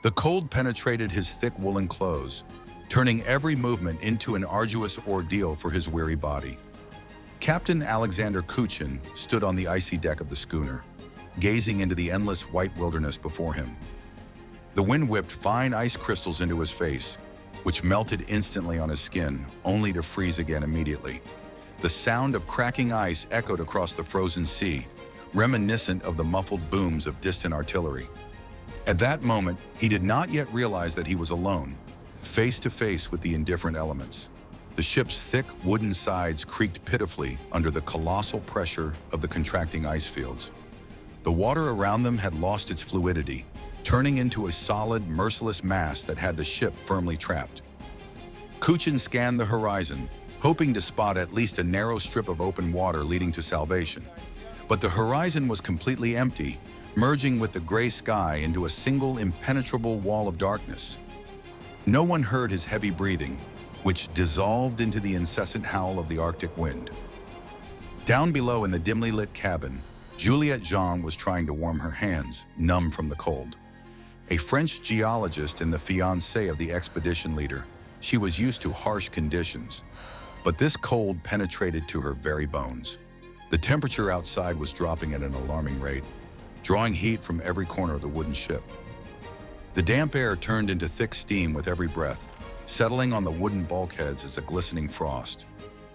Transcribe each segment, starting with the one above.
The cold penetrated his thick woolen clothes, turning every movement into an arduous ordeal for his weary body. Captain Alexander Kuchin stood on the icy deck of the schooner, gazing into the endless white wilderness before him. The wind whipped fine ice crystals into his face, which melted instantly on his skin, only to freeze again immediately. The sound of cracking ice echoed across the frozen sea, reminiscent of the muffled booms of distant artillery. At that moment, he did not yet realize that he was alone, face to face with the indifferent elements. The ship's thick wooden sides creaked pitifully under the colossal pressure of the contracting ice fields. The water around them had lost its fluidity, turning into a solid, merciless mass that had the ship firmly trapped. Kuchin scanned the horizon, hoping to spot at least a narrow strip of open water leading to salvation. But the horizon was completely empty, merging with the gray sky into a single impenetrable wall of darkness. No one heard his heavy breathing, which dissolved into the incessant howl of the Arctic wind. Down below in the dimly lit cabin, Juliette Jean was trying to warm her hands, numb from the cold. A French geologist and the fiancée of the expedition leader, she was used to harsh conditions. But this cold penetrated to her very bones. The temperature outside was dropping at an alarming rate, drawing heat from every corner of the wooden ship. The damp air turned into thick steam with every breath, settling on the wooden bulkheads as a glistening frost.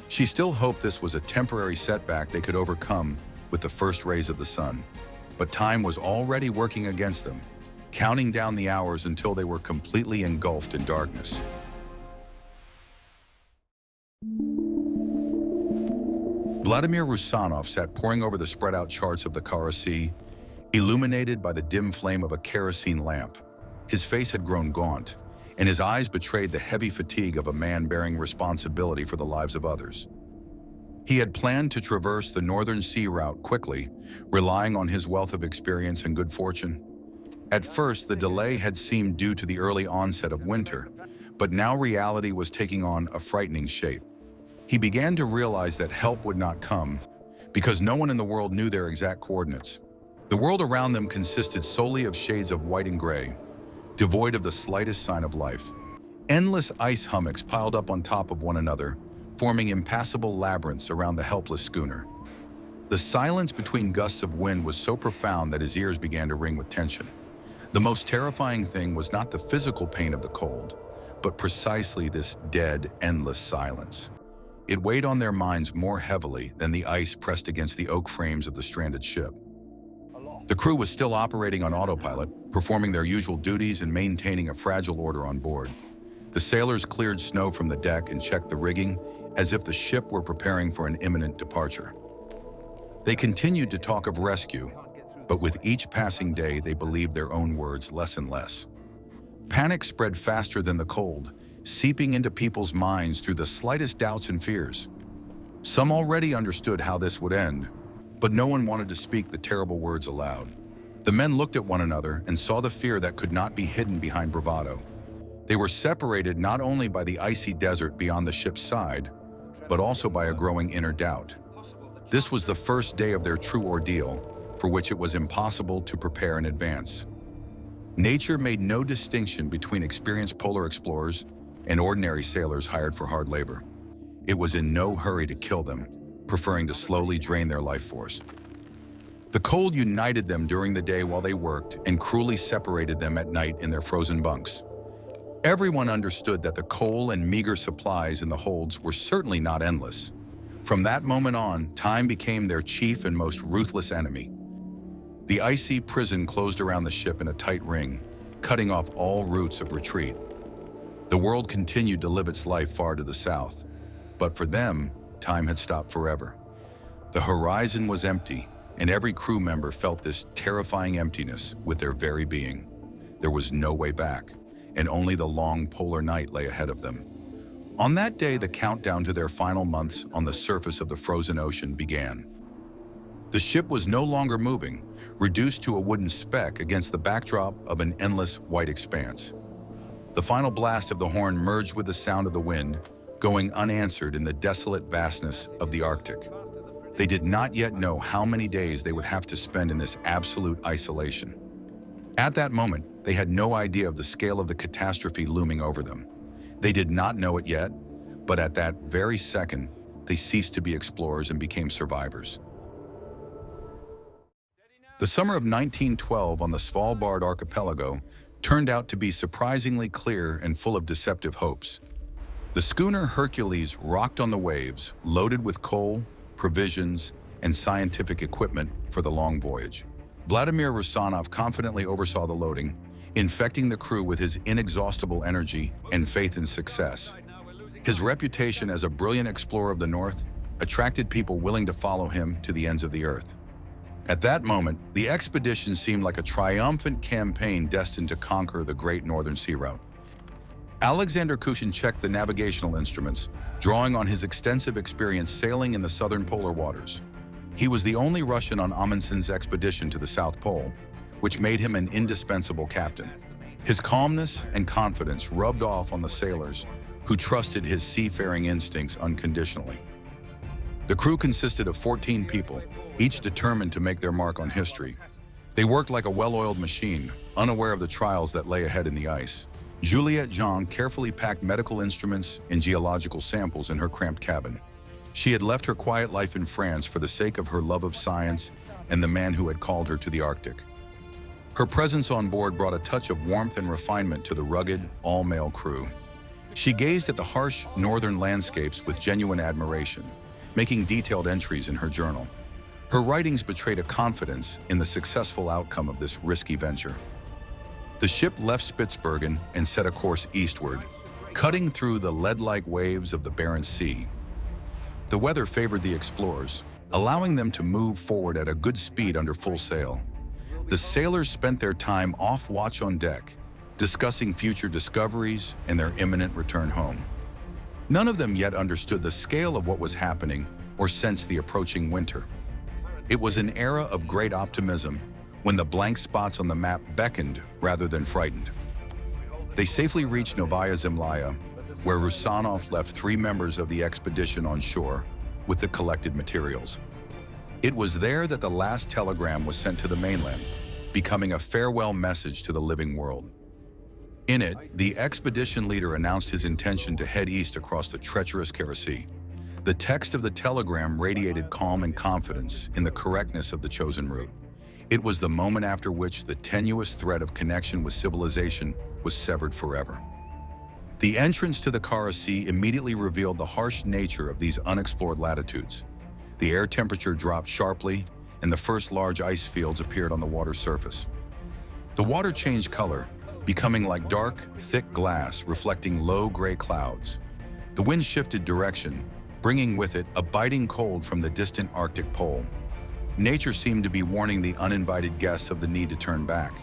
She still hoped this was a temporary setback they could overcome with the first rays of the sun. But time was already working against them, counting down the hours until they were completely engulfed in darkness. Vladimir Rusanov sat poring over the spread-out charts of the Kara Sea, illuminated by the dim flame of a kerosene lamp. His face had grown gaunt, and his eyes betrayed the heavy fatigue of a man bearing responsibility for the lives of others. He had planned to traverse the northern sea route quickly, relying on his wealth of experience and good fortune. At first, the delay had seemed due to the early onset of winter, but now reality was taking on a frightening shape. He began to realize that help would not come, because no one in the world knew their exact coordinates. The world around them consisted solely of shades of white and gray, devoid of the slightest sign of life. Endless ice hummocks piled up on top of one another, forming impassable labyrinths around the helpless schooner. The silence between gusts of wind was so profound that his ears began to ring with tension. The most terrifying thing was not the physical pain of the cold, but precisely this dead, endless silence. It weighed on their minds more heavily than the ice pressed against the oak frames of the stranded ship. The crew was still operating on autopilot, performing their usual duties and maintaining a fragile order on board. The sailors cleared snow from the deck and checked the rigging as if the ship were preparing for an imminent departure. They continued to talk of rescue, but with each passing day they believed their own words less and less. Panic spread faster than the cold, seeping into people's minds through the slightest doubts and fears. Some already understood how this would end, but no one wanted to speak the terrible words aloud. The men looked at one another and saw the fear that could not be hidden behind bravado. They were separated not only by the icy desert beyond the ship's side, but also by a growing inner doubt. This was the first day of their true ordeal, for which it was impossible to prepare in advance. Nature made no distinction between experienced polar explorers and ordinary sailors hired for hard labor. It was in no hurry to kill them, preferring to slowly drain their life force. The cold united them during the day while they worked and cruelly separated them at night in their frozen bunks. Everyone understood that the coal and meager supplies in the holds were certainly not endless. From that moment on, time became their chief and most ruthless enemy. The icy prison closed around the ship in a tight ring, cutting off all routes of retreat. The world continued to live its life far to the south, but for them, time had stopped forever. The horizon was empty, and every crew member felt this terrifying emptiness with their very being. There was no way back, and only the long polar night lay ahead of them. On that day, the countdown to their final months on the surface of the frozen ocean began. The ship was no longer moving, reduced to a wooden speck against the backdrop of an endless white expanse. The final blast of the horn merged with the sound of the wind, going unanswered in the desolate vastness of the Arctic. They did not yet know how many days they would have to spend in this absolute isolation. At that moment, they had no idea of the scale of the catastrophe looming over them. They did not know it yet, but at that very second, they ceased to be explorers and became survivors. The summer of 1912 on the Svalbard archipelago turned out to be surprisingly clear and full of deceptive hopes. The schooner Hercules rocked on the waves, loaded with coal, provisions, and scientific equipment for the long voyage. Vladimir Rusanov confidently oversaw the loading, infecting the crew with his inexhaustible energy and faith in success. His reputation as a brilliant explorer of the North attracted people willing to follow him to the ends of the earth. At that moment, the expedition seemed like a triumphant campaign destined to conquer the Great Northern Sea Route. Alexander Kushin checked the navigational instruments, drawing on his extensive experience sailing in the southern polar waters. He was the only Russian on Amundsen's expedition to the South Pole, which made him an indispensable captain. His calmness and confidence rubbed off on the sailors, who trusted his seafaring instincts unconditionally. The crew consisted of 14 people, each determined to make their mark on history. They worked like a well-oiled machine, unaware of the trials that lay ahead in the ice. Juliette Jean carefully packed medical instruments and geological samples in her cramped cabin. She had left her quiet life in France for the sake of her love of science and the man who had called her to the Arctic. Her presence on board brought a touch of warmth and refinement to the rugged, all-male crew. She gazed at the harsh northern landscapes with genuine admiration, making detailed entries in her journal. Her writings betrayed a confidence in the successful outcome of this risky venture. The ship left Spitsbergen and set a course eastward, cutting through the lead-like waves of the Barents Sea. The weather favored the explorers, allowing them to move forward at a good speed under full sail. The sailors spent their time off watch on deck, discussing future discoveries and their imminent return home. None of them yet understood the scale of what was happening or sensed the approaching winter. It was an era of great optimism when the blank spots on the map beckoned rather than frightened. They safely reached Novaya Zemlya, where Rusanov left 3 members of the expedition on shore with the collected materials. It was there that the last telegram was sent to the mainland, becoming a farewell message to the living world. In it, the expedition leader announced his intention to head east across the treacherous Kara Sea. The text of the telegram radiated calm and confidence in the correctness of the chosen route. It was the moment after which the tenuous thread of connection with civilization was severed forever. The entrance to the Kara Sea immediately revealed the harsh nature of these unexplored latitudes. The air temperature dropped sharply, and the first large ice fields appeared on the water's surface. The water changed color, becoming like dark, thick glass reflecting low gray clouds. The wind shifted direction, bringing with it a biting cold from the distant Arctic pole. Nature seemed to be warning the uninvited guests of the need to turn back.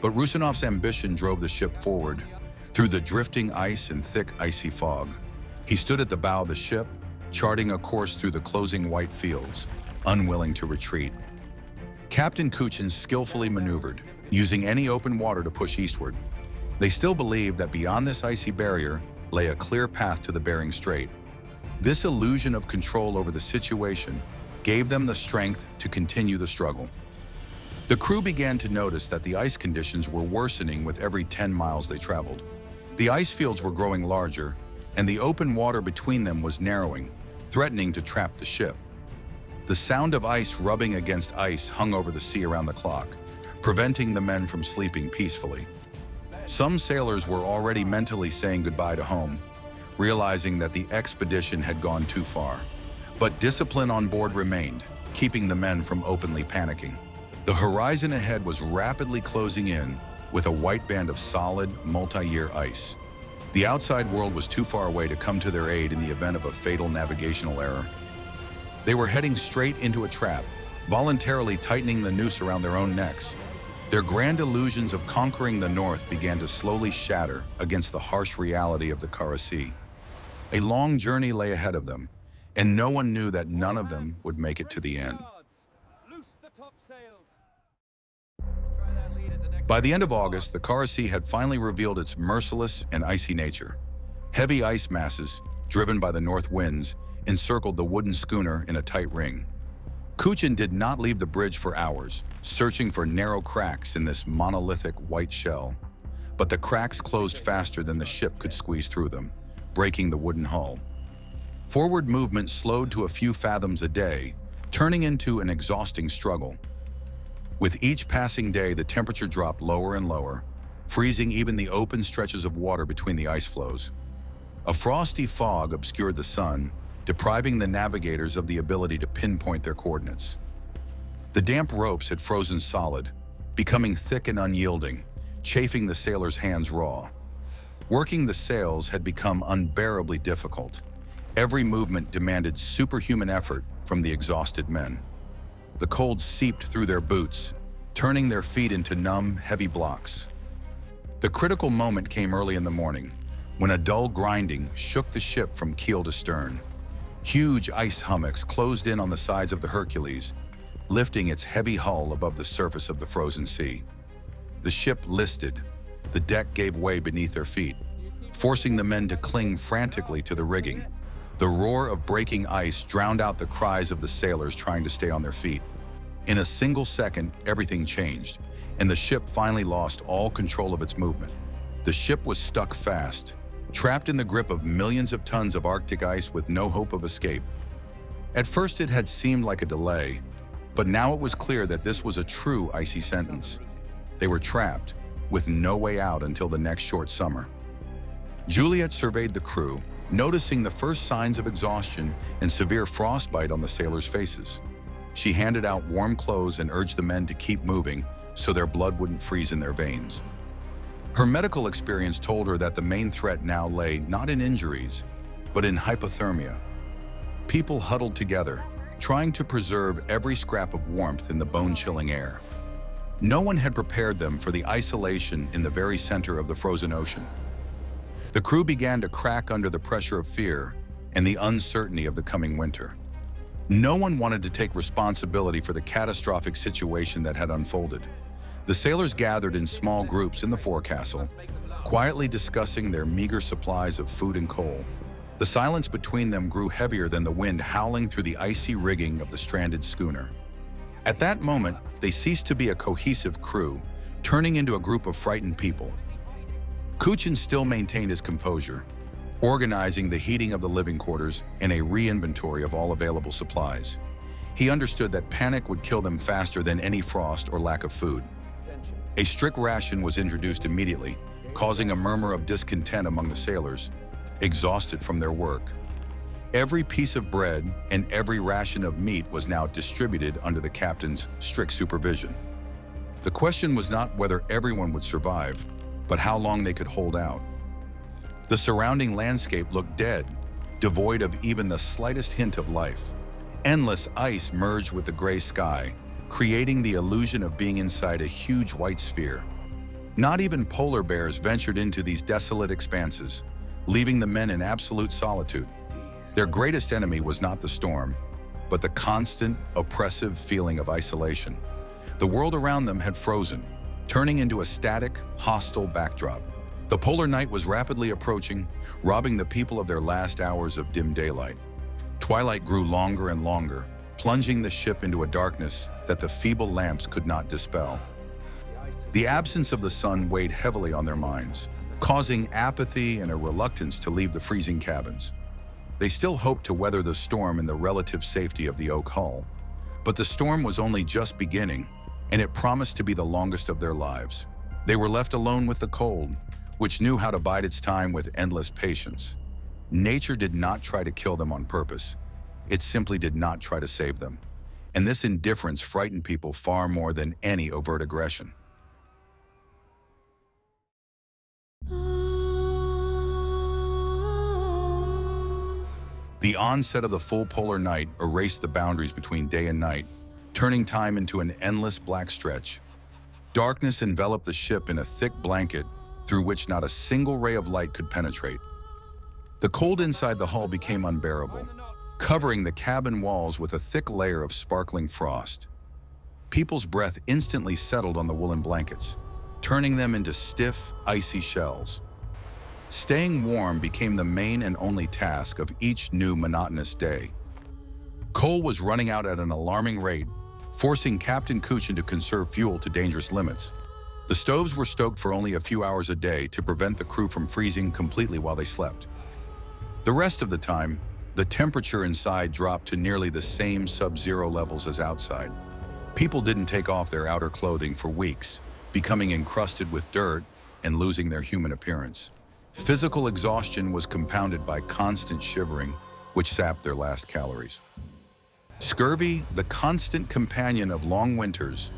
But Rusanov's ambition drove the ship forward, through the drifting ice and thick, icy fog. He stood at the bow of the ship, charting a course through the closing white fields, unwilling to retreat. Captain Kuchin skillfully maneuvered, using any open water to push eastward. They still believed that beyond this icy barrier lay a clear path to the Bering Strait. This illusion of control over the situation gave them the strength to continue the struggle. The crew began to notice that the ice conditions were worsening with every 10 miles they traveled. The ice fields were growing larger, and the open water between them was narrowing, threatening to trap the ship. The sound of ice rubbing against ice hung over the sea around the clock, preventing the men from sleeping peacefully. Some sailors were already mentally saying goodbye to home, realizing that the expedition had gone too far. But discipline on board remained, keeping the men from openly panicking. The horizon ahead was rapidly closing in with a white band of solid, multi-year ice. The outside world was too far away to come to their aid in the event of a fatal navigational error. They were heading straight into a trap, voluntarily tightening the noose around their own necks. Their grand illusions of conquering the North began to slowly shatter against the harsh reality of the Kara Sea. A long journey lay ahead of them, and no one knew that none of them would make it to the end. By the end of August, the Kara Sea had finally revealed its merciless and icy nature. Heavy ice masses, driven by the north winds, encircled the wooden schooner in a tight ring. Kuchin did not leave the bridge for hours, searching for narrow cracks in this monolithic white shell. But the cracks closed faster than the ship could squeeze through them, breaking the wooden hull. Forward movement slowed to a few fathoms a day, turning into an exhausting struggle. With each passing day, the temperature dropped lower and lower, freezing even the open stretches of water between the ice floes. A frosty fog obscured the sun, depriving the navigators of the ability to pinpoint their coordinates. The damp ropes had frozen solid, becoming thick and unyielding, chafing the sailors' hands raw. Working the sails had become unbearably difficult. Every movement demanded superhuman effort from the exhausted men. The cold seeped through their boots, turning their feet into numb, heavy blocks. The critical moment came early in the morning, when a dull grinding shook the ship from keel to stern. Huge ice hummocks closed in on the sides of the Hercules, lifting its heavy hull above the surface of the frozen sea. The ship listed. The deck gave way beneath their feet, forcing the men to cling frantically to the rigging. The roar of breaking ice drowned out the cries of the sailors trying to stay on their feet. In a single second, everything changed, and the ship finally lost all control of its movement. The ship was stuck fast, trapped in the grip of millions of tons of Arctic ice with no hope of escape. At first it had seemed like a delay, but now it was clear that this was a true icy sentence. They were trapped, with no way out until the next short summer. Juliet surveyed the crew, noticing the first signs of exhaustion and severe frostbite on the sailors' faces. She handed out warm clothes and urged the men to keep moving so their blood wouldn't freeze in their veins. Her medical experience told her that the main threat now lay not in injuries, but in hypothermia. People huddled together, trying to preserve every scrap of warmth in the bone-chilling air. No one had prepared them for the isolation in the very center of the frozen ocean. The crew began to crack under the pressure of fear and the uncertainty of the coming winter. No one wanted to take responsibility for the catastrophic situation that had unfolded. The sailors gathered in small groups in the forecastle, quietly discussing their meager supplies of food and coal. The silence between them grew heavier than the wind howling through the icy rigging of the stranded schooner. At that moment, they ceased to be a cohesive crew, turning into a group of frightened people. Kuchin still maintained his composure, organizing the heating of the living quarters and a re-inventory of all available supplies. He understood that panic would kill them faster than any frost or lack of food. A strict ration was introduced immediately, causing a murmur of discontent among the sailors, exhausted from their work. Every piece of bread and every ration of meat was now distributed under the captain's strict supervision. The question was not whether everyone would survive, but how long they could hold out. The surrounding landscape looked dead, devoid of even the slightest hint of life. Endless ice merged with the gray sky, creating the illusion of being inside a huge white sphere. Not even polar bears ventured into these desolate expanses, leaving the men in absolute solitude. Their greatest enemy was not the storm, but the constant, oppressive feeling of isolation. The world around them had frozen, turning into a static, hostile backdrop. The polar night was rapidly approaching, robbing the people of their last hours of dim daylight. Twilight grew longer and longer, plunging the ship into a darkness that the feeble lamps could not dispel. The absence of the sun weighed heavily on their minds, causing apathy and a reluctance to leave the freezing cabins. They still hoped to weather the storm in the relative safety of the oak hull, but the storm was only just beginning, and it promised to be the longest of their lives. They were left alone with the cold, which knew how to bide its time with endless patience. Nature did not try to kill them on purpose. It simply did not try to save them. And this indifference frightened people far more than any overt aggression. The onset of the full polar night erased the boundaries between day and night, turning time into an endless black stretch. Darkness enveloped the ship in a thick blanket through which not a single ray of light could penetrate. The cold inside the hull became unbearable, covering the cabin walls with a thick layer of sparkling frost. People's breath instantly settled on the woolen blankets, turning them into stiff, icy shells. Staying warm became the main and only task of each new monotonous day. Coal was running out at an alarming rate, forcing Captain Kuchin to conserve fuel to dangerous limits. The stoves were stoked for only a few hours a day to prevent the crew from freezing completely while they slept. The rest of the time, the temperature inside dropped to nearly the same sub-zero levels as outside. People didn't take off their outer clothing for weeks, becoming encrusted with dirt and losing their human appearance. Physical exhaustion was compounded by constant shivering, which sapped their last calories. Scurvy, the constant companion of long winters,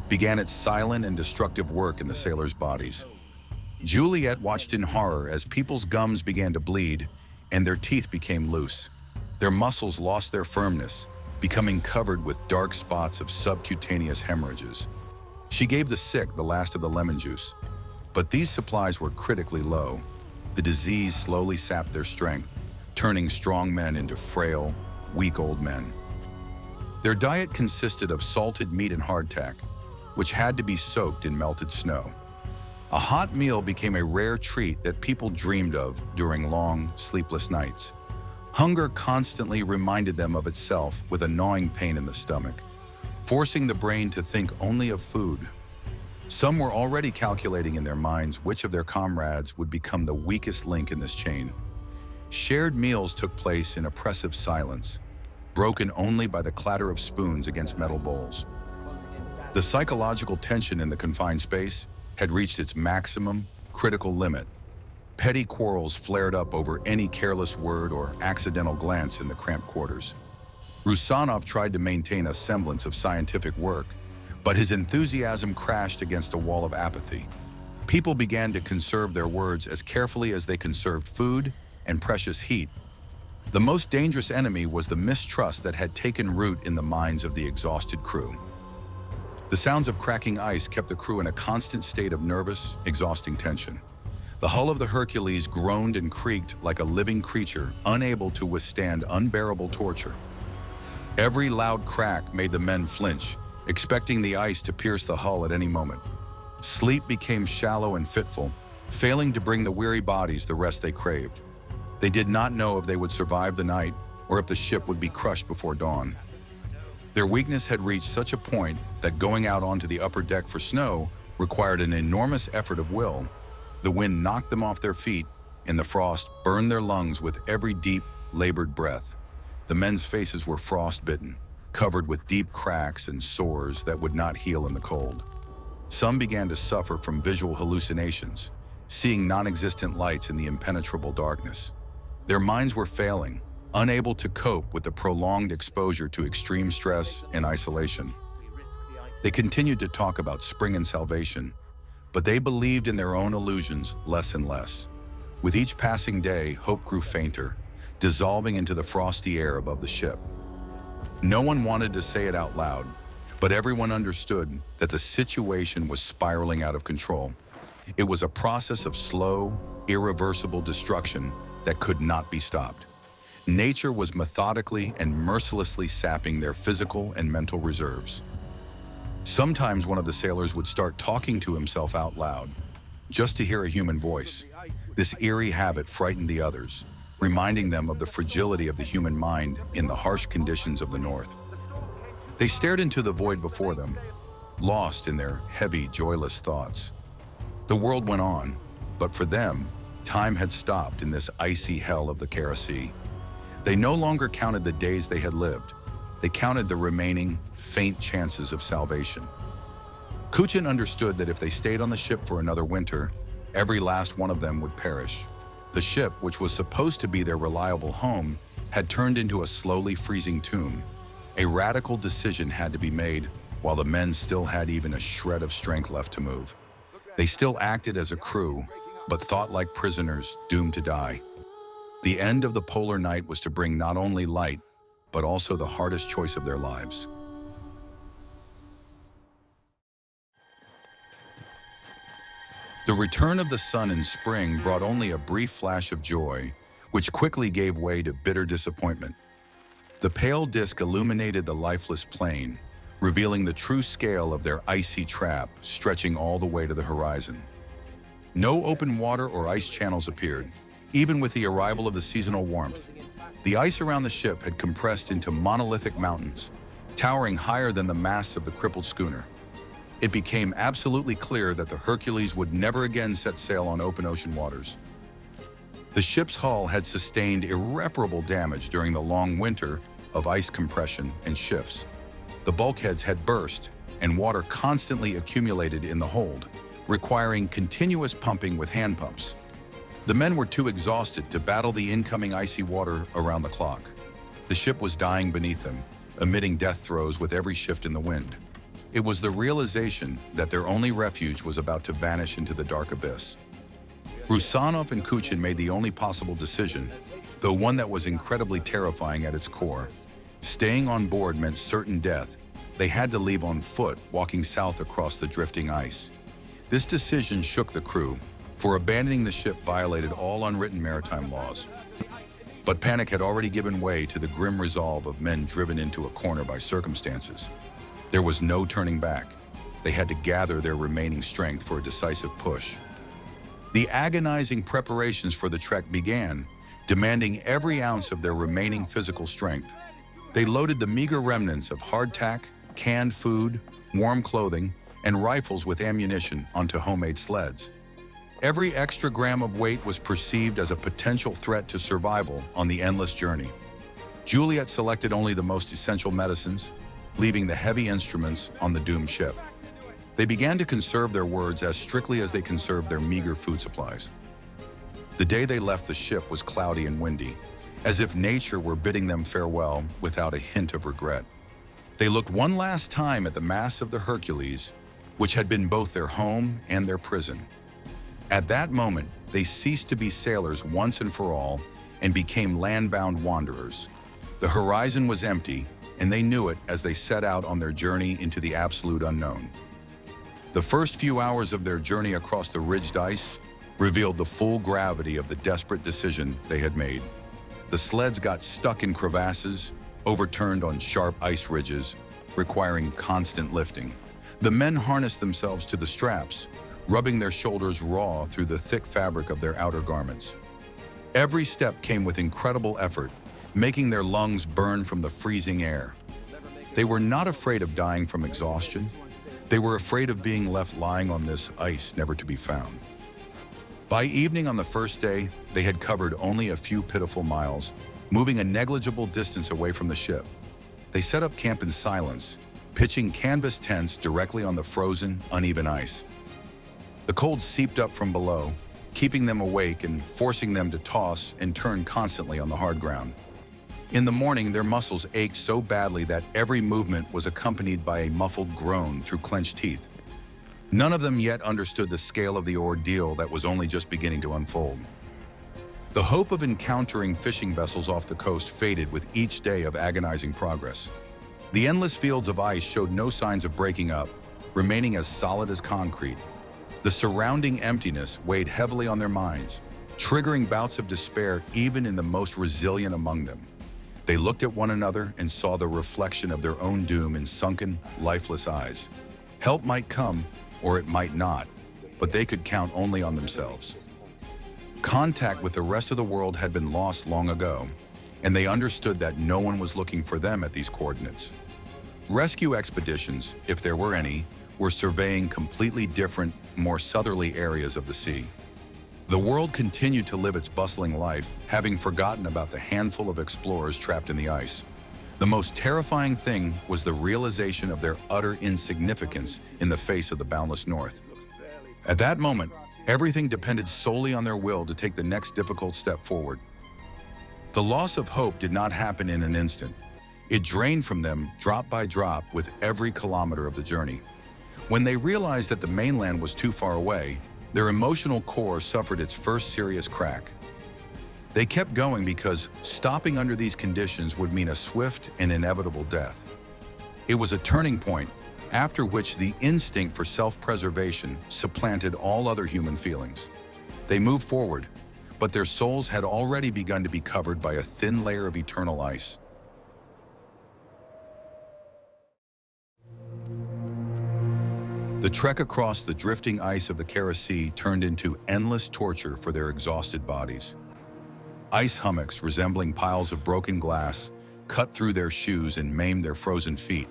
began its silent and destructive work in the sailors' bodies. Juliet watched in horror as people's gums began to bleed and their teeth became loose. Their muscles lost their firmness, becoming covered with dark spots of subcutaneous hemorrhages. She gave the sick the last of the lemon juice, but these supplies were critically low. The disease slowly sapped their strength, turning strong men into frail, weak old men. Their diet consisted of salted meat and hardtack, which had to be soaked in melted snow. A hot meal became a rare treat that people dreamed of during long, sleepless nights. Hunger constantly reminded them of itself with a gnawing pain in the stomach, forcing the brain to think only of food. Some were already calculating in their minds which of their comrades would become the weakest link in this chain. Shared meals took place in oppressive silence, broken only by the clatter of spoons against metal bowls. The psychological tension in the confined space had reached its maximum, critical limit. Petty quarrels flared up over any careless word or accidental glance in the cramped quarters. Rusanov tried to maintain a semblance of scientific work, but his enthusiasm crashed against a wall of apathy. People began to conserve their words as carefully as they conserved food and precious heat. The most dangerous enemy was the mistrust that had taken root in the minds of the exhausted crew. The sounds of cracking ice kept the crew in a constant state of nervous, exhausting tension. The hull of the Hercules groaned and creaked like a living creature, unable to withstand unbearable torture. Every loud crack made the men flinch, expecting the ice to pierce the hull at any moment. Sleep became shallow and fitful, failing to bring the weary bodies the rest they craved. They did not know if they would survive the night or if the ship would be crushed before dawn. Their weakness had reached such a point that going out onto the upper deck for snow required an enormous effort of will. The wind knocked them off their feet, and the frost burned their lungs with every deep, labored breath. The men's faces were frostbitten, covered with deep cracks and sores that would not heal in the cold. Some began to suffer from visual hallucinations, seeing non-existent lights in the impenetrable darkness. Their minds were failing, unable to cope with the prolonged exposure to extreme stress and isolation. They continued to talk about spring and salvation, but they believed in their own illusions less and less. With each passing day, hope grew fainter, dissolving into the frosty air above the ship. No one wanted to say it out loud, but everyone understood that the situation was spiraling out of control. It was a process of slow, irreversible destruction that could not be stopped. Nature was methodically and mercilessly sapping their physical and mental reserves. Sometimes one of the sailors would start talking to himself out loud, just to hear a human voice. This eerie habit frightened the others, reminding them of the fragility of the human mind in the harsh conditions of the North. They stared into the void before them, lost in their heavy, joyless thoughts. The world went on, but for them, time had stopped in this icy hell of the Kara Sea. They no longer counted the days they had lived. They counted the remaining, faint chances of salvation. Kuchin understood that if they stayed on the ship for another winter, every last one of them would perish. The ship, which was supposed to be their reliable home, had turned into a slowly freezing tomb. A radical decision had to be made while the men still had even a shred of strength left to move. They still acted as a crew, but thought like prisoners doomed to die. The end of the polar night was to bring not only light, but also the hardest choice of their lives. The return of the sun in spring brought only a brief flash of joy, which quickly gave way to bitter disappointment. The pale disk illuminated the lifeless plain, revealing the true scale of their icy trap stretching all the way to the horizon. No open water or ice channels appeared, even with the arrival of the seasonal warmth. The ice around the ship had compressed into monolithic mountains, towering higher than the masts of the crippled schooner. It became absolutely clear that the Hercules would never again set sail on open ocean waters. The ship's hull had sustained irreparable damage during the long winter of ice compression and shifts. The bulkheads had burst, and water constantly accumulated in the hold, requiring continuous pumping with hand pumps. The men were too exhausted to battle the incoming icy water around the clock. The ship was dying beneath them, emitting death throes with every shift in the wind. It was the realization that their only refuge was about to vanish into the dark abyss. Rusanov and Kuchin made the only possible decision, though one that was incredibly terrifying at its core. Staying on board meant certain death. They had to leave on foot, walking south across the drifting ice. This decision shook the crew, for abandoning the ship violated all unwritten maritime laws. But panic had already given way to the grim resolve of men driven into a corner by circumstances. There was no turning back. They had to gather their remaining strength for a decisive push. The agonizing preparations for the trek began, demanding every ounce of their remaining physical strength. They loaded the meager remnants of hardtack, canned food, warm clothing, and rifles with ammunition onto homemade sleds. Every extra gram of weight was perceived as a potential threat to survival on the endless journey. Juliet selected only the most essential medicines, leaving the heavy instruments on the doomed ship. They began to conserve their words as strictly as they conserved their meager food supplies. The day they left the ship was cloudy and windy, as if nature were bidding them farewell without a hint of regret. They looked one last time at the masts of the Hercules, which had been both their home and their prison. At that moment, they ceased to be sailors once and for all and became land-bound wanderers. The horizon was empty, and they knew it as they set out on their journey into the absolute unknown. The first few hours of their journey across the ridged ice revealed the full gravity of the desperate decision they had made. The sleds got stuck in crevasses, overturned on sharp ice ridges, requiring constant lifting. The men harnessed themselves to the straps, rubbing their shoulders raw through the thick fabric of their outer garments. Every step came with incredible effort, making their lungs burn from the freezing air. They were not afraid of dying from exhaustion. They were afraid of being left lying on this ice never to be found. By evening on the first day, they had covered only a few pitiful miles, moving a negligible distance away from the ship. They set up camp in silence, pitching canvas tents directly on the frozen, uneven ice. The cold seeped up from below, keeping them awake and forcing them to toss and turn constantly on the hard ground. In the morning, their muscles ached so badly that every movement was accompanied by a muffled groan through clenched teeth. None of them yet understood the scale of the ordeal that was only just beginning to unfold. The hope of encountering fishing vessels off the coast faded with each day of agonizing progress. The endless fields of ice showed no signs of breaking up, remaining as solid as concrete. The surrounding emptiness weighed heavily on their minds, triggering bouts of despair even in the most resilient among them. They looked at one another and saw the reflection of their own doom in sunken, lifeless eyes. Help might come, or it might not, but they could count only on themselves. Contact with the rest of the world had been lost long ago, and they understood that no one was looking for them at these coordinates. Rescue expeditions, if there were any, were surveying completely different, more southerly areas of the sea. The world continued to live its bustling life, having forgotten about the handful of explorers trapped in the ice. The most terrifying thing was the realization of their utter insignificance in the face of the boundless North. At that moment, everything depended solely on their will to take the next difficult step forward. The loss of hope did not happen in an instant. It drained from them drop by drop with every kilometer of the journey. When they realized that the mainland was too far away, their emotional core suffered its first serious crack. They kept going because stopping under these conditions would mean a swift and inevitable death. It was a turning point after which the instinct for self-preservation supplanted all other human feelings. They moved forward, but their souls had already begun to be covered by a thin layer of eternal ice. The trek across the drifting ice of the Kara Sea turned into endless torture for their exhausted bodies. Ice hummocks resembling piles of broken glass cut through their shoes and maimed their frozen feet.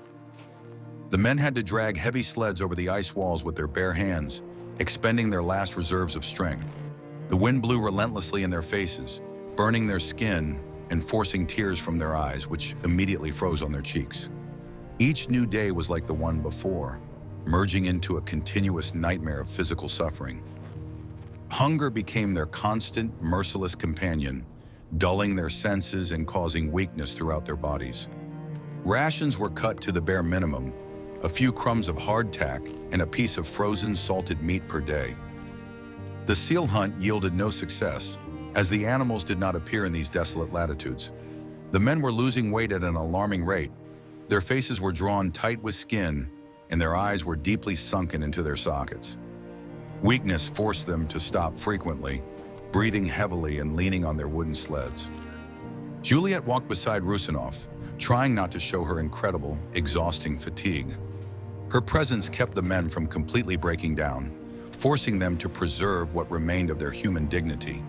The men had to drag heavy sleds over the ice walls with their bare hands, expending their last reserves of strength. The wind blew relentlessly in their faces, burning their skin and forcing tears from their eyes, which immediately froze on their cheeks. Each new day was like the one before, merging into a continuous nightmare of physical suffering. Hunger became their constant, merciless companion, dulling their senses and causing weakness throughout their bodies. Rations were cut to the bare minimum, a few crumbs of hardtack and a piece of frozen salted meat per day. The seal hunt yielded no success, as the animals did not appear in these desolate latitudes. The men were losing weight at an alarming rate. Their faces were drawn tight with skin, and their eyes were deeply sunken into their sockets. Weakness forced them to stop frequently, breathing heavily and leaning on their wooden sleds. Juliet walked beside Rusanov, trying not to show her incredible, exhausting fatigue. Her presence kept the men from completely breaking down, forcing them to preserve what remained of their human dignity.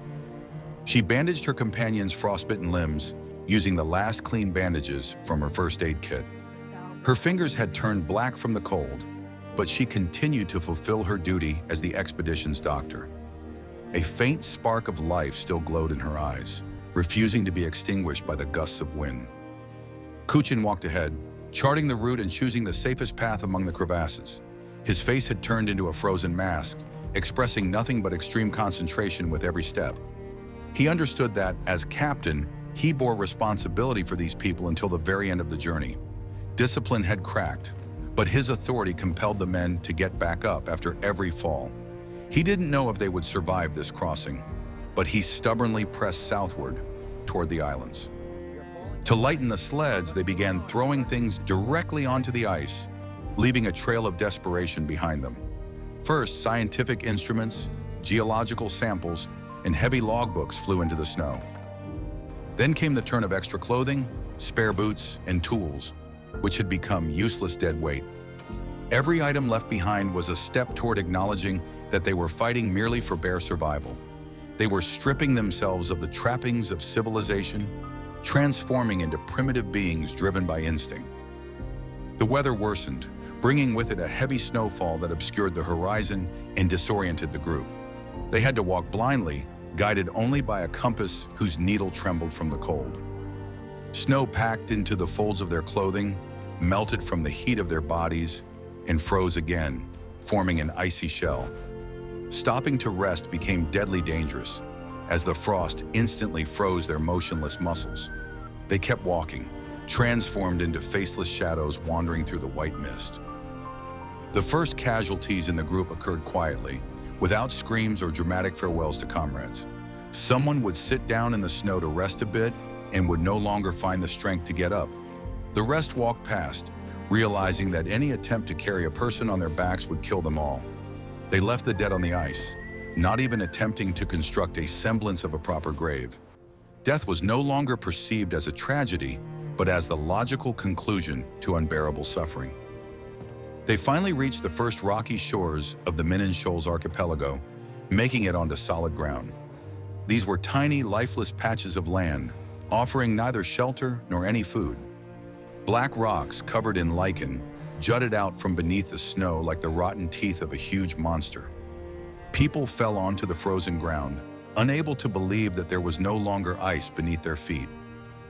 She bandaged her companion's frostbitten limbs, using the last clean bandages from her first aid kit. Her fingers had turned black from the cold, but she continued to fulfill her duty as the expedition's doctor. A faint spark of life still glowed in her eyes, refusing to be extinguished by the gusts of wind. Kuchin walked ahead, charting the route and choosing the safest path among the crevasses. His face had turned into a frozen mask, expressing nothing but extreme concentration with every step. He understood that, as captain, he bore responsibility for these people until the very end of the journey. Discipline had cracked, but his authority compelled the men to get back up after every fall. He didn't know if they would survive this crossing, but he stubbornly pressed southward toward the islands. To lighten the sleds, they began throwing things directly onto the ice, leaving a trail of desperation behind them. First, scientific instruments, geological samples, and heavy logbooks flew into the snow. Then came the turn of extra clothing, spare boots, and tools, which had become useless dead weight. Every item left behind was a step toward acknowledging that they were fighting merely for bare survival. They were stripping themselves of the trappings of civilization, transforming into primitive beings driven by instinct. The weather worsened, bringing with it a heavy snowfall that obscured the horizon and disoriented the group. They had to walk blindly, guided only by a compass whose needle trembled from the cold. Snow packed into the folds of their clothing, melted from the heat of their bodies, and froze again, forming an icy shell. Stopping to rest became deadly dangerous, as the frost instantly froze their motionless muscles. They kept walking, transformed into faceless shadows wandering through the white mist. The first casualties in the group occurred quietly, without screams or dramatic farewells to comrades. Someone would sit down in the snow to rest a bit and would no longer find the strength to get up. The rest walked past, realizing that any attempt to carry a person on their backs would kill them all. They left the dead on the ice, not even attempting to construct a semblance of a proper grave. Death was no longer perceived as a tragedy, but as the logical conclusion to unbearable suffering. They finally reached the first rocky shores of the Minin Shoals archipelago, making it onto solid ground. These were tiny, lifeless patches of land, offering neither shelter nor any food. Black rocks covered in lichen jutted out from beneath the snow like the rotten teeth of a huge monster. People fell onto the frozen ground, unable to believe that there was no longer ice beneath their feet.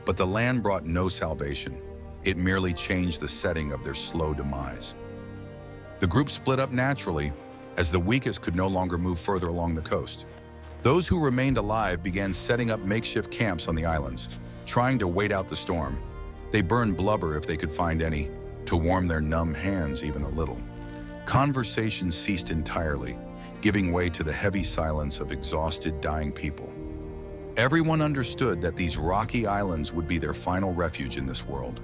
But the land brought no salvation. It merely changed the setting of their slow demise. The group split up naturally, as the weakest could no longer move further along the coast. Those who remained alive began setting up makeshift camps on the islands, trying to wait out the storm. They burned blubber if they could find any, to warm their numb hands even a little. Conversation ceased entirely, giving way to the heavy silence of exhausted, dying people. Everyone understood that these rocky islands would be their final refuge in this world.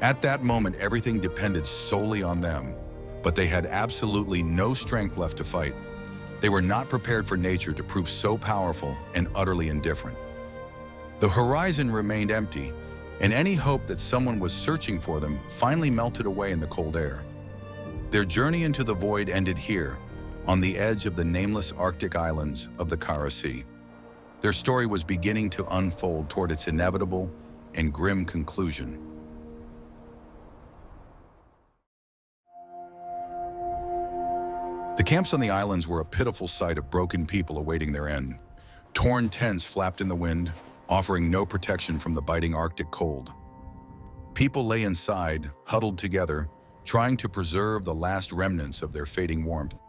At that moment, everything depended solely on them, but they had absolutely no strength left to fight. They were not prepared for nature to prove so powerful and utterly indifferent. The horizon remained empty, and any hope that someone was searching for them finally melted away in the cold air. Their journey into the void ended here, on the edge of the nameless Arctic islands of the Kara Sea. Their story was beginning to unfold toward its inevitable and grim conclusion. The camps on the islands were a pitiful sight of broken people awaiting their end. Torn tents flapped in the wind, offering no protection from the biting Arctic cold. People lay inside, huddled together, trying to preserve the last remnants of their fading warmth.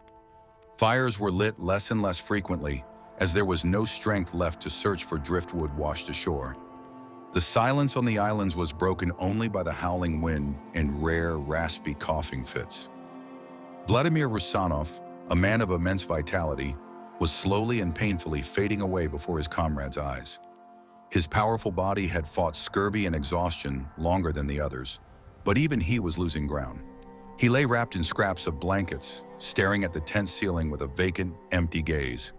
Fires were lit less and less frequently, as there was no strength left to search for driftwood washed ashore. The silence on the islands was broken only by the howling wind and rare, raspy coughing fits. Vladimir Rusanov, a man of immense vitality, was slowly and painfully fading away before his comrades' eyes. His powerful body had fought scurvy and exhaustion longer than the others, but even he was losing ground. He lay wrapped in scraps of blankets, staring at the tent ceiling with a vacant, empty gaze.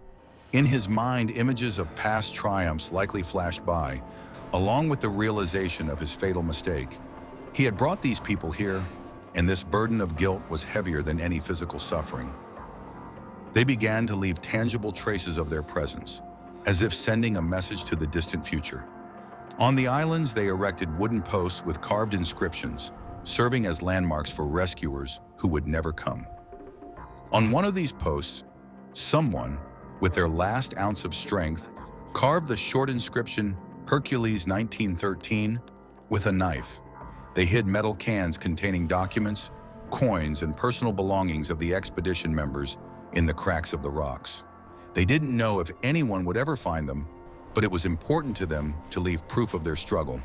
In his mind, images of past triumphs likely flashed by, along with the realization of his fatal mistake. He had brought these people here, and this burden of guilt was heavier than any physical suffering. They began to leave tangible traces of their presence, as if sending a message to the distant future. On the islands, they erected wooden posts with carved inscriptions, serving as landmarks for rescuers who would never come. On one of these posts, someone, with their last ounce of strength, carved the short inscription, Hercules 1913, with a knife. They hid metal cans containing documents, coins, and personal belongings of the expedition members in the cracks of the rocks. They didn't know if anyone would ever find them, but it was important to them to leave proof of their struggle.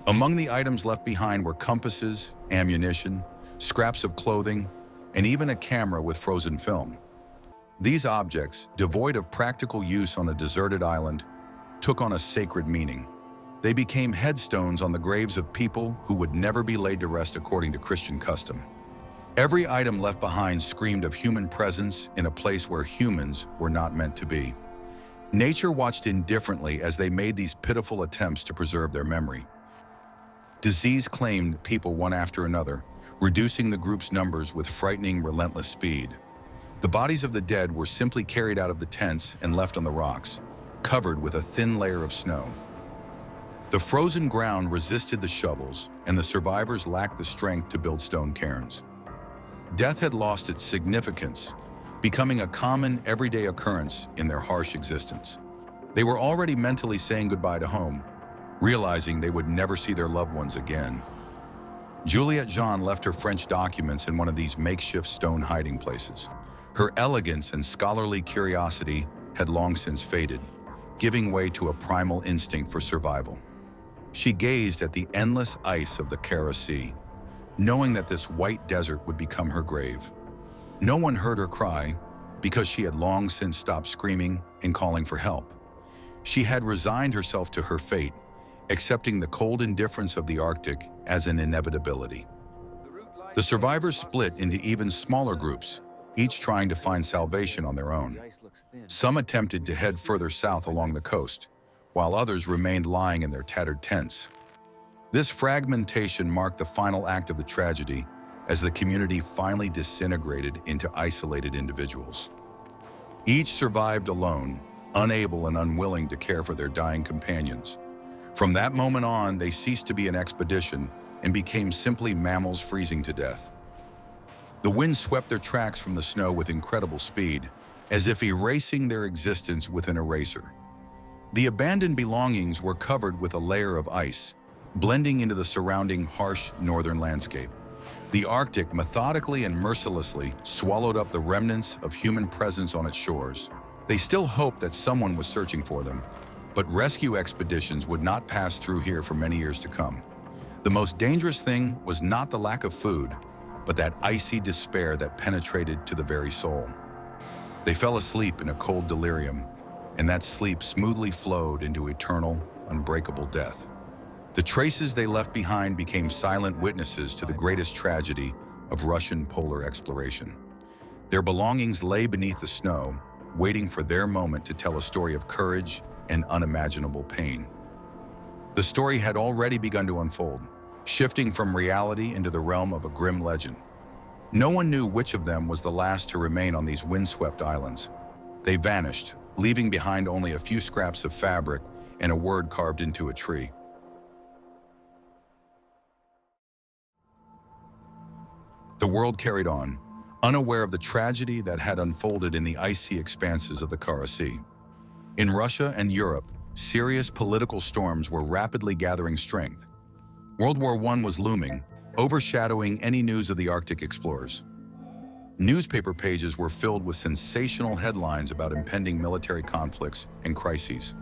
Among the items left behind were compasses, ammunition, scraps of clothing, and even a camera with frozen film. These objects, devoid of practical use on a deserted island, took on a sacred meaning. They became headstones on the graves of people who would never be laid to rest according to Christian custom. Every item left behind screamed of human presence in a place where humans were not meant to be. Nature watched indifferently as they made these pitiful attempts to preserve their memory. Disease claimed people one after another, reducing the group's numbers with frightening, relentless speed. The bodies of the dead were simply carried out of the tents and left on the rocks, covered with a thin layer of snow. The frozen ground resisted the shovels, and the survivors lacked the strength to build stone cairns. Death had lost its significance, becoming a common, everyday occurrence in their harsh existence. They were already mentally saying goodbye to home, realizing they would never see their loved ones again. Juliette Jean left her French documents in one of these makeshift stone hiding places. Her elegance and scholarly curiosity had long since faded, giving way to a primal instinct for survival. She gazed at the endless ice of the Kara Sea, knowing that this white desert would become her grave. No one heard her cry because she had long since stopped screaming and calling for help. She had resigned herself to her fate, accepting the cold indifference of the Arctic as an inevitability. The survivors split into even smaller groups, each trying to find salvation on their own. Some attempted to head further south along the coast, while others remained lying in their tattered tents. This fragmentation marked the final act of the tragedy as the community finally disintegrated into isolated individuals. Each survived alone, unable and unwilling to care for their dying companions. From that moment on, they ceased to be an expedition and became simply mammals freezing to death. The wind swept their tracks from the snow with incredible speed, as if erasing their existence with an eraser. The abandoned belongings were covered with a layer of ice, blending into the surrounding harsh northern landscape. The Arctic methodically and mercilessly swallowed up the remnants of human presence on its shores. They still hoped that someone was searching for them, but rescue expeditions would not pass through here for many years to come. The most dangerous thing was not the lack of food, but that icy despair that penetrated to the very soul. They fell asleep in a cold delirium, and that sleep smoothly flowed into eternal, unbreakable death. The traces they left behind became silent witnesses to the greatest tragedy of Russian polar exploration. Their belongings lay beneath the snow, waiting for their moment to tell a story of courage and unimaginable pain. The story had already begun to unfold, shifting from reality into the realm of a grim legend. No one knew which of them was the last to remain on these windswept islands. They vanished, leaving behind only a few scraps of fabric and a word carved into a tree. The world carried on, unaware of the tragedy that had unfolded in the icy expanses of the Kara Sea. In Russia and Europe, serious political storms were rapidly gathering strength. World War I was looming, overshadowing any news of the Arctic explorers. Newspaper pages were filled with sensational headlines about impending military conflicts and crises.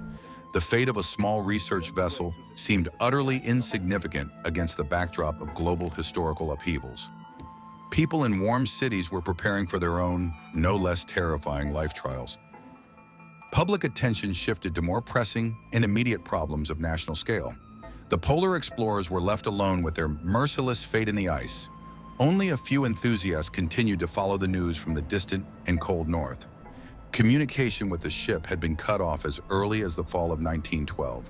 The fate of a small research vessel seemed utterly insignificant against the backdrop of global historical upheavals. People in warm cities were preparing for their own, no less terrifying life trials. Public attention shifted to more pressing and immediate problems of national scale. The polar explorers were left alone with their merciless fate in the ice. Only a few enthusiasts continued to follow the news from the distant and cold north. Communication with the ship had been cut off as early as the fall of 1912.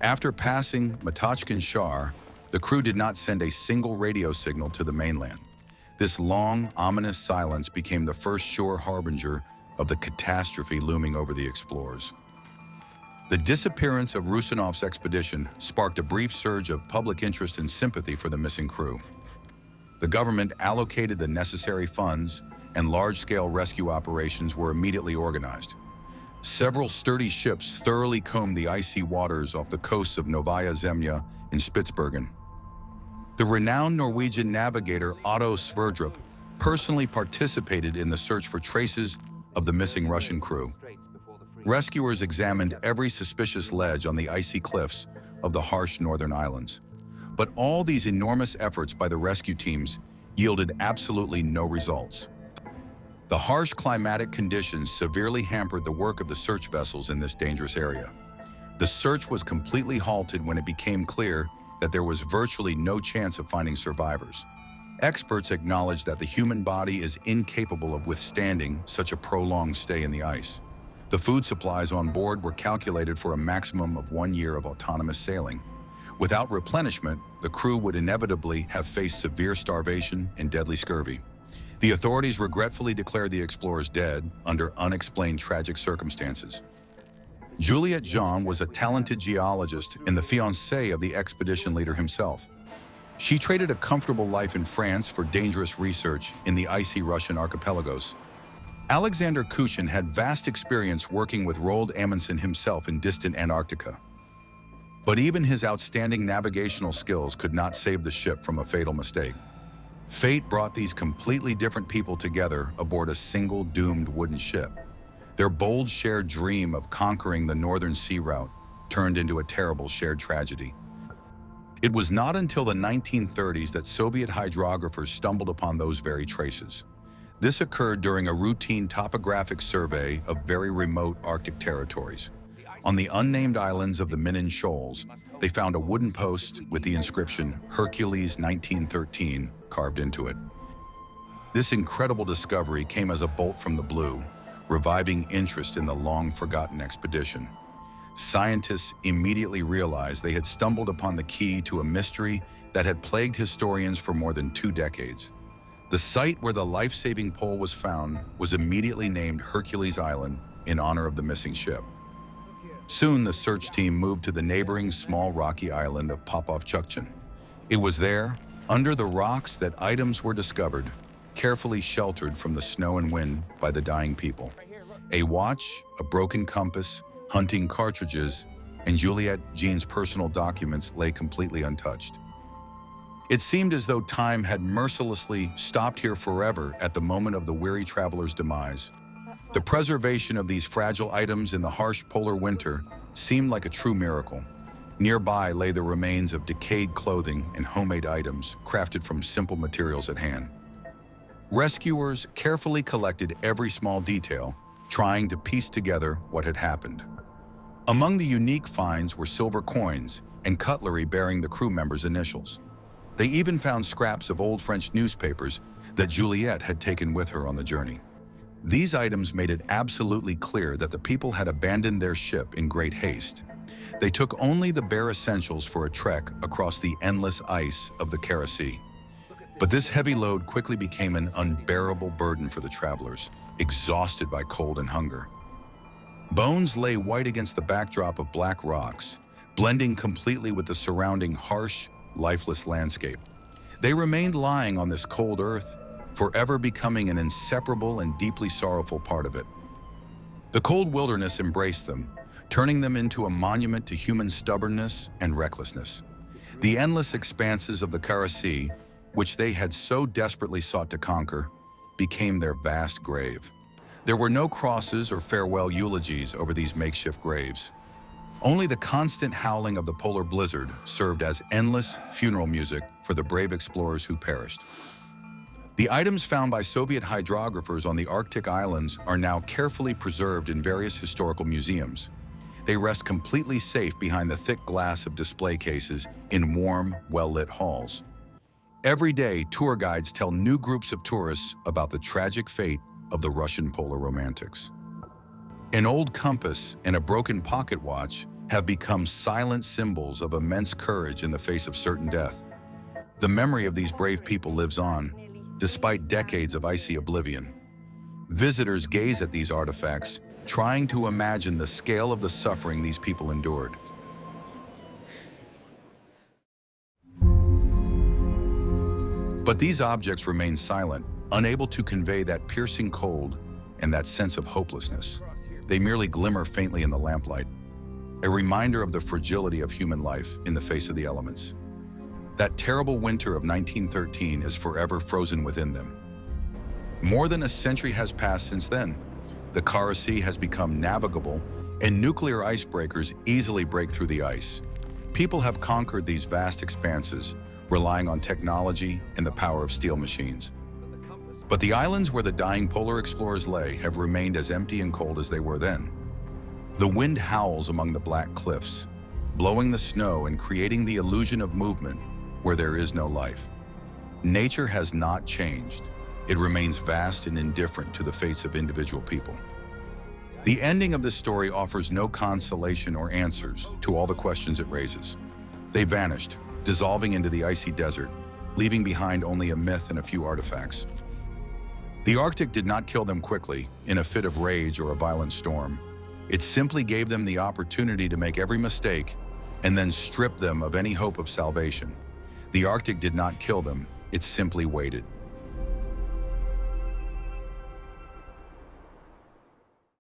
After passing Matachkin Shar, the crew did not send a single radio signal to the mainland. This long, ominous silence became the first sure harbinger of the catastrophe looming over the explorers. The disappearance of Rusanov's expedition sparked a brief surge of public interest and sympathy for the missing crew. The government allocated the necessary funds, and large-scale rescue operations were immediately organized. Several sturdy ships thoroughly combed the icy waters off the coasts of Novaya Zemlya and Spitsbergen. The renowned Norwegian navigator Otto Sverdrup personally participated in the search for traces of the missing Russian crew. Rescuers examined every suspicious ledge on the icy cliffs of the harsh northern islands. But all these enormous efforts by the rescue teams yielded absolutely no results. The harsh climatic conditions severely hampered the work of the search vessels in this dangerous area. The search was completely halted when it became clear that there was virtually no chance of finding survivors. Experts acknowledged that the human body is incapable of withstanding such a prolonged stay in the ice. The food supplies on board were calculated for a maximum of 1 year of autonomous sailing. Without replenishment, the crew would inevitably have faced severe starvation and deadly scurvy. The authorities regretfully declared the explorers dead under unexplained tragic circumstances. Juliette Jean was a talented geologist and the fiancée of the expedition leader himself. She traded a comfortable life in France for dangerous research in the icy Russian archipelagos. Alexander Kushin had vast experience working with Roald Amundsen himself in distant Antarctica. But even his outstanding navigational skills could not save the ship from a fatal mistake. Fate brought these completely different people together aboard a single doomed wooden ship. Their bold shared dream of conquering the northern sea route turned into a terrible shared tragedy. It was not until the 1930s that Soviet hydrographers stumbled upon those very traces. This occurred during a routine topographic survey of very remote Arctic territories. On the unnamed islands of the Minin Shoals, they found a wooden post with the inscription Hercules 1913 carved into it. This incredible discovery came as a bolt from the blue, reviving interest in the long-forgotten expedition. Scientists immediately realized they had stumbled upon the key to a mystery that had plagued historians for more than 2 decades. The site where the life-saving pole was found was immediately named Hercules Island in honor of the missing ship. Soon, the search team moved to the neighboring small rocky island of Popov-Chukchin. It was there, under the rocks, that items were discovered, carefully sheltered from the snow and wind by the dying people. A watch, a broken compass, hunting cartridges, and Juliette Jean's personal documents lay completely untouched. It seemed as though time had mercilessly stopped here forever at the moment of the weary traveler's demise. The preservation of these fragile items in the harsh polar winter seemed like a true miracle. Nearby lay the remains of decayed clothing and homemade items crafted from simple materials at hand. Rescuers carefully collected every small detail, trying to piece together what had happened. Among the unique finds were silver coins and cutlery bearing the crew members' initials. They even found scraps of old French newspapers that Juliette had taken with her on the journey. These items made it absolutely clear that the people had abandoned their ship in great haste. They took only the bare essentials for a trek across the endless ice of the Kara Sea. But this heavy load quickly became an unbearable burden for the travelers, exhausted by cold and hunger. Bones lay white against the backdrop of black rocks, blending completely with the surrounding harsh, lifeless landscape. They remained lying on this cold earth, forever becoming an inseparable and deeply sorrowful part of it. The cold wilderness embraced them, turning them into a monument to human stubbornness and recklessness. The endless expanses of the Kara Sea, which they had so desperately sought to conquer, became their vast grave. There were no crosses or farewell eulogies over these makeshift graves. Only the constant howling of the polar blizzard served as endless funeral music for the brave explorers who perished. The items found by Soviet hydrographers on the Arctic islands are now carefully preserved in various historical museums. They rest completely safe behind the thick glass of display cases in warm, well-lit halls. Every day, tour guides tell new groups of tourists about the tragic fate of the Russian polar romantics. An old compass and a broken pocket watch have become silent symbols of immense courage in the face of certain death. The memory of these brave people lives on, despite decades of icy oblivion. Visitors gaze at these artifacts, trying to imagine the scale of the suffering these people endured. But these objects remain silent, unable to convey that piercing cold and that sense of hopelessness. They merely glimmer faintly in the lamplight, a reminder of the fragility of human life in the face of the elements. That terrible winter of 1913 is forever frozen within them. More than a century has passed since then. The Kara Sea has become navigable, and nuclear icebreakers easily break through the ice. People have conquered these vast expanses, relying on technology and the power of steel machines. But the islands where the dying polar explorers lay have remained as empty and cold as they were then. The wind howls among the black cliffs, blowing the snow and creating the illusion of movement where there is no life. Nature has not changed. It remains vast and indifferent to the fates of individual people. The ending of this story offers no consolation or answers to all the questions it raises. They vanished, dissolving into the icy desert, leaving behind only a myth and a few artifacts. The Arctic did not kill them quickly, in a fit of rage or a violent storm. It simply gave them the opportunity to make every mistake and then strip them of any hope of salvation. The Arctic did not kill them, it simply waited.